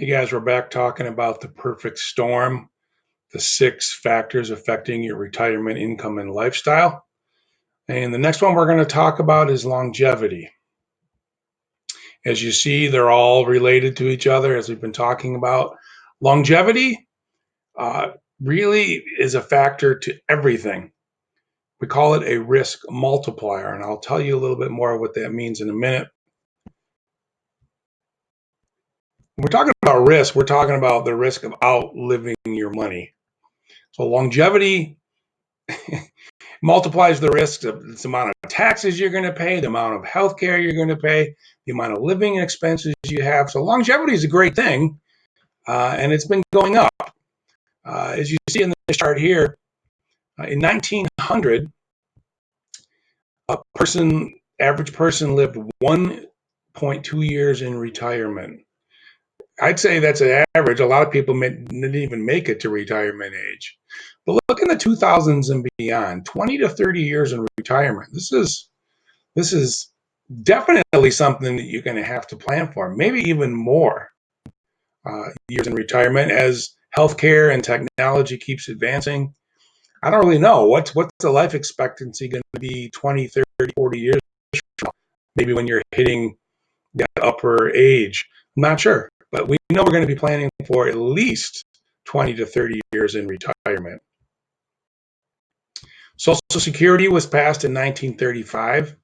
Hey guys, we're back talking about the perfect storm, the 6 factors affecting your retirement income and lifestyle. And the next one we're going to talk about is longevity. As you see, they're all related to each other, as we've been talking about. Longevity uh, really is a factor to everything. We call it a risk multiplier, and I'll tell you a little bit more what that means in a minute. When we're talking about risk, we're talking about the risk of outliving your money. So longevity multiplies the risk of the amount of taxes you're going to pay, the amount of health care you're going to pay, the amount of living expenses you have. So longevity is a great thing, and it's been going up. As you see in this chart here, in 1900, average person lived 1.2 years in retirement. I'd say that's an average. A lot of people didn't even make it to retirement age. But look in the 2000s and beyond, 20 to 30 years in retirement. This is definitely something that you're going to have to plan for, maybe even more years in retirement as healthcare and technology keeps advancing. I don't really know. What's the life expectancy going to be 20, 30, 40 years from now? Maybe when you're hitting that upper age. I'm not sure. But we know we're going to be planning for at least 20 to 30 years in retirement. Social Security was passed in 1935.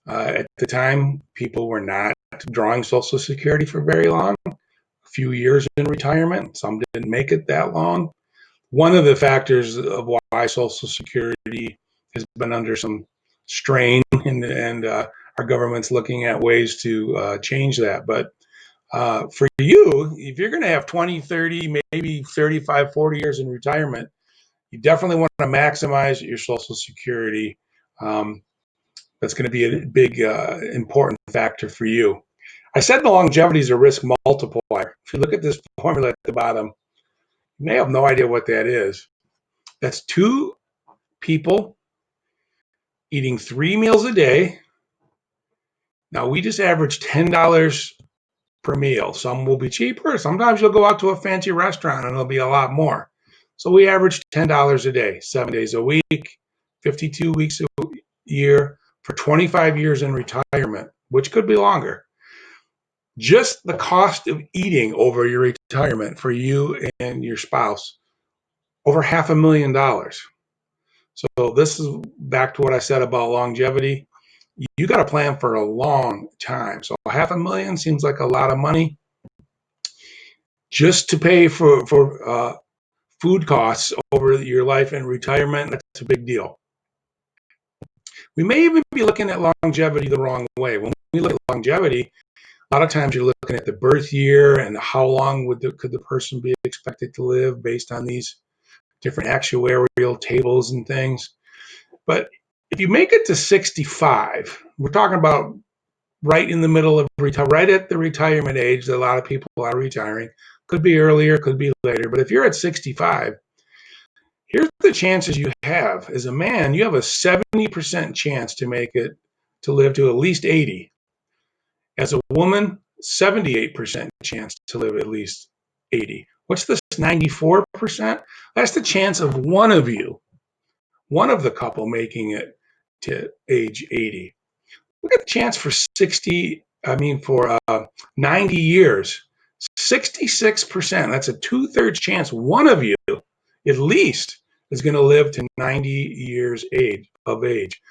At the time, people were not drawing Social Security for very long, a few years in retirement. Some didn't make it that long. One of the factors of why Social Security has been under some strain, and our government's looking at ways to change that. But for you, if you're going to have 20, 30, maybe 35, 40 years in retirement, you definitely want to maximize your Social Security. That's going to be a big, important factor for you. I said the longevity is a risk multiplier. If you look at this formula at the bottom, you may have no idea what that is. That's 2 people eating 3 meals a day. Now, we just average $10 per meal. Some will be cheaper. Sometimes you'll go out to a fancy restaurant and it'll be a lot more. So we average $10 a day, 7 days a week, 52 weeks a year for 25 years in retirement, which could be longer. Just the cost of eating over your retirement for you and your spouse, over $500,000. So this is back to what I said about longevity. You got to plan for a long time. So $500,000 seems like a lot of money just to pay for food costs over your life and retirement. That's a big deal. We may even be looking at longevity the wrong way. When we look at longevity, a lot of times you're looking at the birth year and how long could the person be expected to live based on these different actuarial tables and things. But if you make it to 65, we're talking about right in the middle of right at the retirement age that a lot of people are retiring. Could be earlier, could be later. But if you're at 65, here's the chances you have. As a man, you have a 70% chance to make it to live to at least 80. As a woman, 78% chance to live at least 80. What's this 94%? That's the chance of one of you, one of the couple making it to age 80. Look at the chance for 90 years. 66%. That's a 2/3 chance one of you at least is going to live to 90 years of age.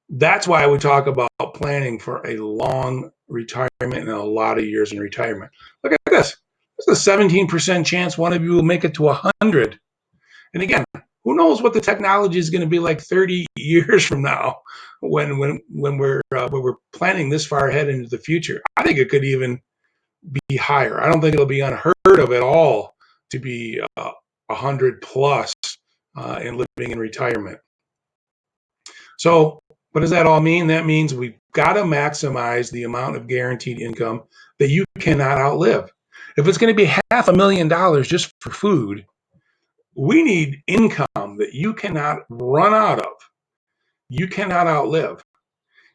That's why we talk about planning for a long retirement and a lot of years in retirement. Look at this. There's a 17% chance one of you will make it to 100. And again, who knows what the technology is going to be like 30 years from now when we're planning this far ahead into the future. I think it could even be higher. I don't think it'll be unheard of at all to be 100 plus in living in retirement. So what does that all mean? That means we've got to maximize the amount of guaranteed income that you cannot outlive. If it's going to be $500,000 just for food, we need income that you cannot run out of. You cannot outlive.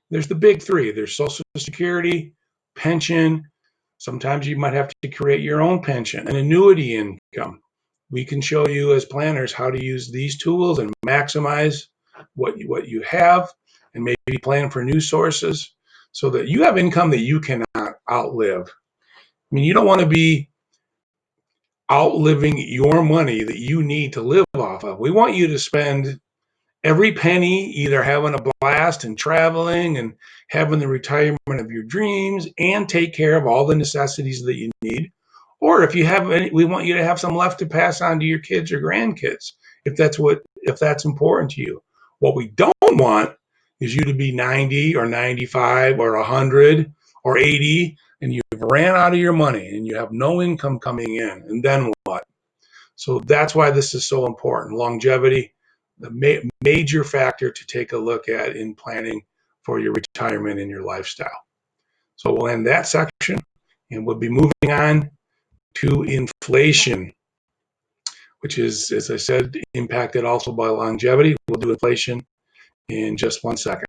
There's the big 3. There's Social Security, pension, Sometimes you might have to create your own pension, an annuity income. We can show you as planners how to use these tools and maximize what you have, and maybe plan for new sources so that you have income that you cannot outlive. I mean, you don't want to be outliving your money that you need to live off of. We want you to spend every penny either having a blast and traveling and having the retirement of your dreams and take care of all the necessities that you need. Or if you have any, we want you to have some left to pass on to your kids or grandkids if that's important to you. What we don't want is you to be 90 or 95 or 100 or 80 and you've ran out of your money and you have no income coming in. And then what? So that's why this is so important. Longevity, the major factor to take a look at in planning for your retirement and your lifestyle. So we'll end that section and we'll be moving on to inflation, which is, as I said, impacted also by longevity. We'll do inflation in just 1 second.